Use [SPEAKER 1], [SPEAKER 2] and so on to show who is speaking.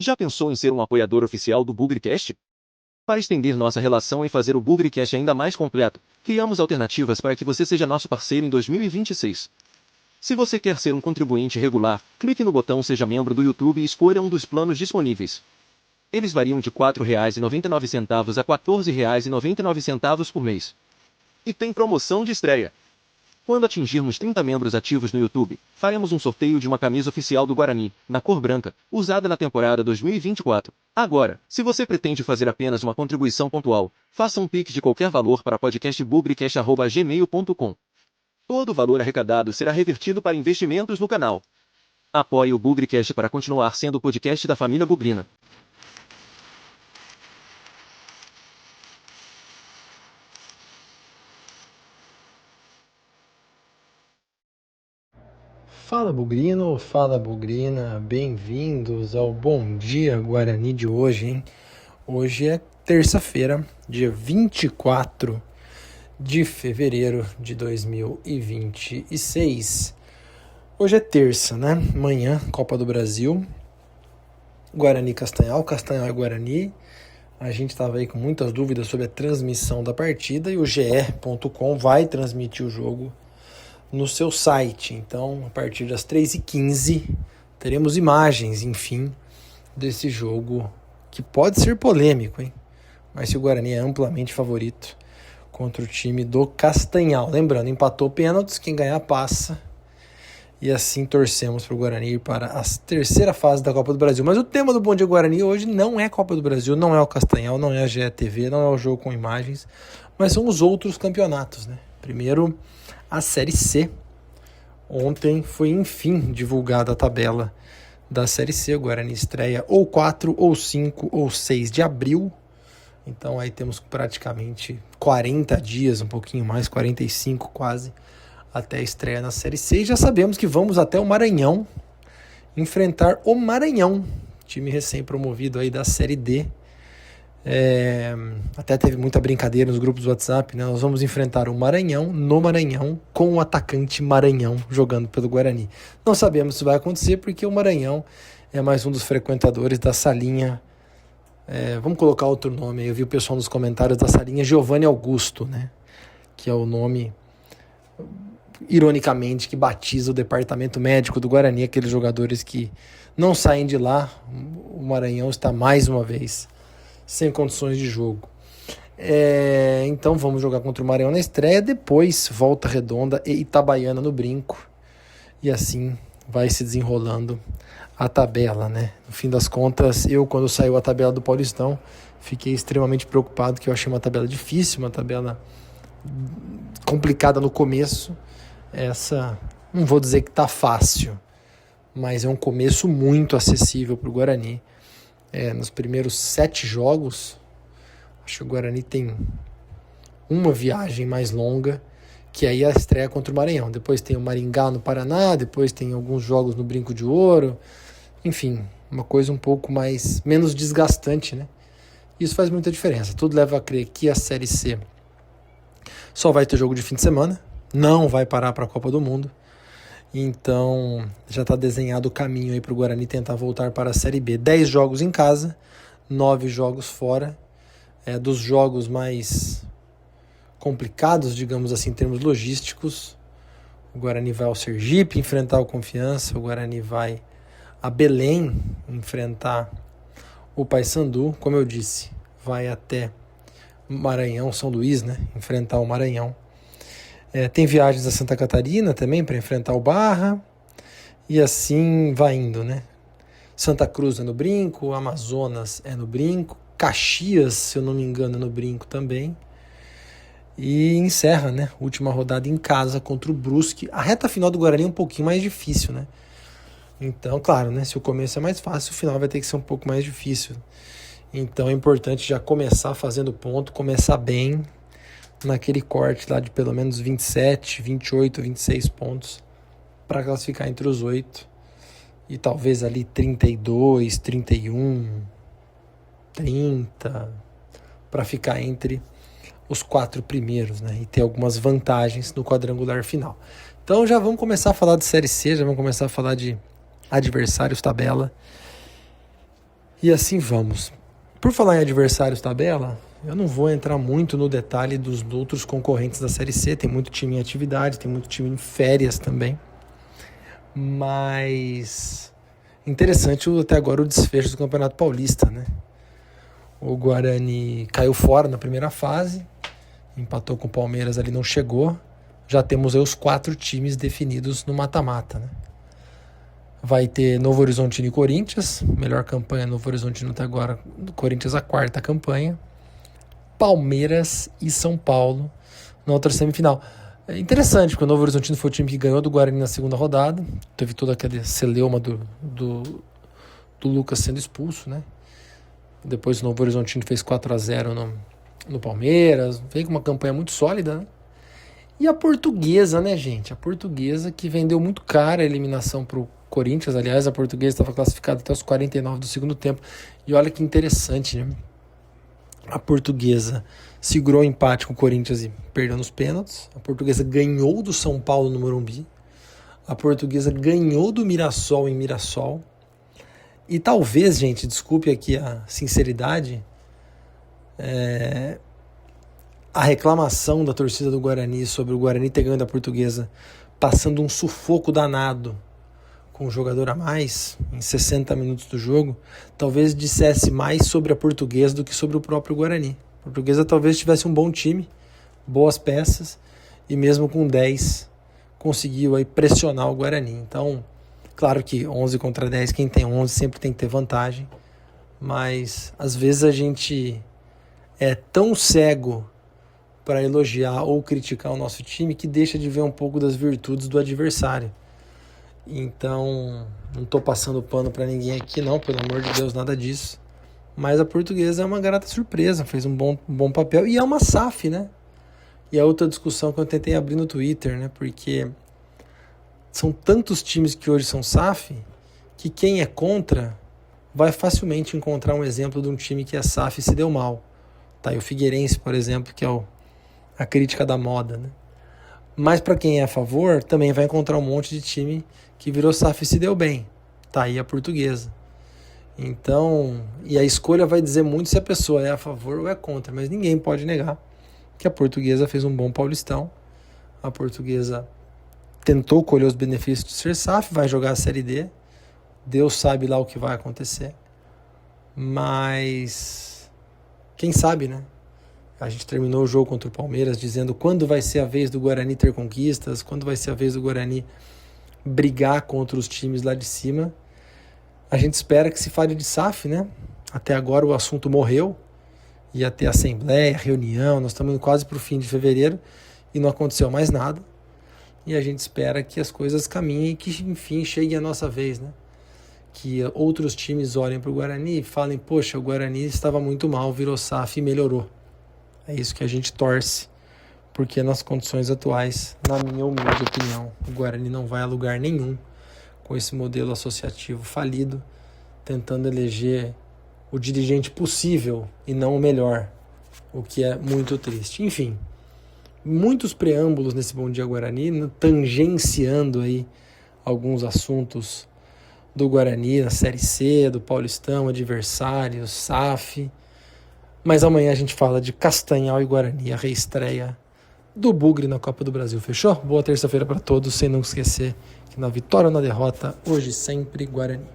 [SPEAKER 1] Já pensou em ser um apoiador oficial do BugriCast? Para estender nossa relação e fazer o BugriCast ainda mais completo, criamos alternativas para que você seja nosso parceiro em 2026. Se você quer ser um contribuinte regular, clique no botão Seja Membro do YouTube e escolha um dos planos disponíveis. Eles variam de R$ 4,99 a R$ 14,99 por mês. E tem promoção de estreia. Quando atingirmos 30 membros ativos no YouTube, faremos um sorteio de uma camisa oficial do Guarani, na cor branca, usada na temporada 2024. Agora, se você pretende fazer apenas uma contribuição pontual, faça um Pix de qualquer valor para podcastbugricast@gmail.com. Todo o valor arrecadado será revertido para investimentos no canal. Apoie o BugriCast para continuar sendo o podcast da família Bugrina.
[SPEAKER 2] Fala Bugrino, fala Bugrina, bem-vindos ao Bom Dia Guarani de hoje, hein? Hoje é terça-feira, dia 24 de fevereiro de 2026. Hoje é terça, né? Amanhã, Copa do Brasil, Guarani Castanhal, Castanhal e Guarani. A gente estava aí com muitas dúvidas sobre a transmissão da partida e o GE.com vai transmitir o jogo no seu site. Então, a partir das 3h15, teremos imagens, enfim, desse jogo que pode ser polêmico, hein? Mas se o Guarani é amplamente favorito contra o time do Castanhal. Lembrando, empatou pênaltis, quem ganhar passa. E assim torcemos para o Guarani ir para a terceira fase da Copa do Brasil. Mas o tema do Bom Dia Guarani hoje não é Copa do Brasil, não é o Castanhal, não é a GETV, não é o jogo com imagens, mas são os outros campeonatos, né? Primeiro, a Série C. Ontem foi, enfim, divulgada a tabela da Série C. O Guarani estreia ou 4, ou 5, ou 6 de abril. Então aí temos praticamente 40 dias, um pouquinho mais, 45 quase, até a estreia na Série C. E já sabemos que vamos até o Maranhão enfrentar o Maranhão, time recém-promovido aí da Série D. Até teve muita brincadeira nos grupos do WhatsApp, né? Nós vamos enfrentar o Maranhão no Maranhão com o atacante Maranhão jogando pelo Guarani. Não sabemos se vai acontecer porque o Maranhão é mais um dos frequentadores da salinha, vamos colocar outro nome aí, eu vi o pessoal nos comentários da salinha Giovanni Augusto, né? Que é o nome, ironicamente, que batiza o departamento médico do Guarani, aqueles jogadores que não saem de lá. O Maranhão está mais uma vez sem condições de jogo. Então vamos jogar contra o Maranhão na estreia, depois Volta Redonda e Itabaiana no Brinco, e assim vai se desenrolando a tabela, né? No fim das contas, quando saiu a tabela do Paulistão, fiquei extremamente preocupado, que eu achei uma tabela difícil, uma tabela complicada no começo. Essa, não vou dizer que tá fácil, mas é um começo muito acessível para o Guarani. Nos primeiros 7 jogos, acho que o Guarani tem uma viagem mais longa, que aí é a estreia contra o Maranhão. Depois tem o Maringá no Paraná, depois tem alguns jogos no Brinco de Ouro. Enfim, uma coisa um pouco menos desgastante, né? Isso faz muita diferença. Tudo leva a crer que a Série C só vai ter jogo de fim de semana, não vai parar para a Copa do Mundo. Então, já está desenhado o caminho aí para o Guarani tentar voltar para a Série B. 10 jogos em casa, 9 jogos fora. Dos jogos mais complicados, digamos assim, em termos logísticos, o Guarani vai ao Sergipe enfrentar o Confiança, o Guarani vai a Belém enfrentar o Paysandu, como eu disse, vai até Maranhão, São Luís, né, enfrentar o Maranhão. Tem viagens a Santa Catarina também para enfrentar o Barra, e assim vai indo, né? Santa Cruz é no Brinco, Amazonas é no Brinco, Caxias, se eu não me engano, é no Brinco também. E encerra, né? Última rodada em casa contra o Brusque. A reta final do Guarani é um pouquinho mais difícil, né? Então, claro, né? Se o começo é mais fácil, o final vai ter que ser um pouco mais difícil. Então é importante já começar fazendo ponto, começar bem, naquele corte lá de pelo menos 27, 28, 26 pontos para classificar entre os 8 e talvez ali 32, 31, 30 para ficar entre os 4 primeiros, né? E ter algumas vantagens no quadrangular final. Então já vamos começar a falar de Série C, já vamos começar a falar de adversários, tabela. E assim vamos. Por falar em adversários tabela, eu não vou entrar muito no detalhe dos outros concorrentes da Série C, tem muito time em atividade, tem muito time em férias também. Mas interessante até agora o desfecho do Campeonato Paulista, né? O Guarani caiu fora na primeira fase, empatou com o Palmeiras ali, não chegou. Já temos aí os 4 times definidos no mata-mata, né? Vai ter Novo Horizontino e Corinthians, melhor campanha Novo Horizontino até agora, Corinthians a 4ª campanha. Palmeiras e São Paulo na outra semifinal. É interessante, porque o Novo Horizontino foi o time que ganhou do Guarani na segunda rodada, teve toda aquela celeuma do Lucas sendo expulso, né? Depois o Novo Horizontino fez 4-0 no Palmeiras, veio com uma campanha muito sólida, né? E a Portuguesa, né, gente? A Portuguesa que vendeu muito cara a eliminação para o Corinthians. Aliás, a Portuguesa estava classificada até os 49 do segundo tempo. E olha que interessante, né? A Portuguesa segurou o empate com o Corinthians e perdeu nos pênaltis. A Portuguesa ganhou do São Paulo no Morumbi. A Portuguesa ganhou do Mirassol em Mirassol. E talvez, gente, desculpe aqui a sinceridade, a reclamação da torcida do Guarani sobre o Guarani ter ganho da Portuguesa passando um sufoco danado com um jogador a mais em 60 minutos do jogo, talvez dissesse mais sobre a Portuguesa do que sobre o próprio Guarani. A Portuguesa talvez tivesse um bom time, boas peças, e mesmo com 10 conseguiu aí pressionar o Guarani. Então, claro que 11 contra 10, quem tem 11 sempre tem que ter vantagem, mas às vezes a gente é tão cego para elogiar ou criticar o nosso time que deixa de ver um pouco das virtudes do adversário. Então, não estou passando pano para ninguém aqui não, pelo amor de Deus, nada disso. Mas a Portuguesa é uma grata surpresa, fez um bom papel e é uma SAF, né? E é outra discussão que eu tentei abrir no Twitter, né? Porque são tantos times que hoje são SAF que quem é contra vai facilmente encontrar um exemplo de um time que é SAF e se deu mal. Tá aí o Figueirense, por exemplo, que é a crítica da moda, né? Mas para quem é a favor, também vai encontrar um monte de time que virou SAF e se deu bem. Tá aí a Portuguesa. Então, e a escolha vai dizer muito se a pessoa é a favor ou é contra, mas ninguém pode negar que a Portuguesa fez um bom Paulistão. A Portuguesa tentou colher os benefícios de ser SAF, vai jogar a Série D. Deus sabe lá o que vai acontecer. Mas quem sabe, né? A gente terminou o jogo contra o Palmeiras dizendo quando vai ser a vez do Guarani ter conquistas, quando vai ser a vez do Guarani brigar contra os times lá de cima. A gente espera que se fale de SAF, né? Até agora o assunto morreu. Ia ter assembleia, reunião, nós estamos quase para o fim de fevereiro e não aconteceu mais nada. E a gente espera que as coisas caminhem e que, enfim, chegue a nossa vez, né? Que outros times olhem para o Guarani e falem, poxa, o Guarani estava muito mal, virou SAF e melhorou. É isso que a gente torce, porque nas condições atuais, na minha humilde opinião, o Guarani não vai a lugar nenhum com esse modelo associativo falido, tentando eleger o dirigente possível e não o melhor, o que é muito triste. Enfim, muitos preâmbulos nesse Bom Dia Guarani, tangenciando aí alguns assuntos do Guarani, na Série C, do Paulistão, adversários, SAF. Mas amanhã a gente fala de Castanhal e Guarani, a reestreia do Bugre na Copa do Brasil. Fechou? Boa terça-feira para todos, sem não esquecer que na vitória ou na derrota, hoje sempre Guarani.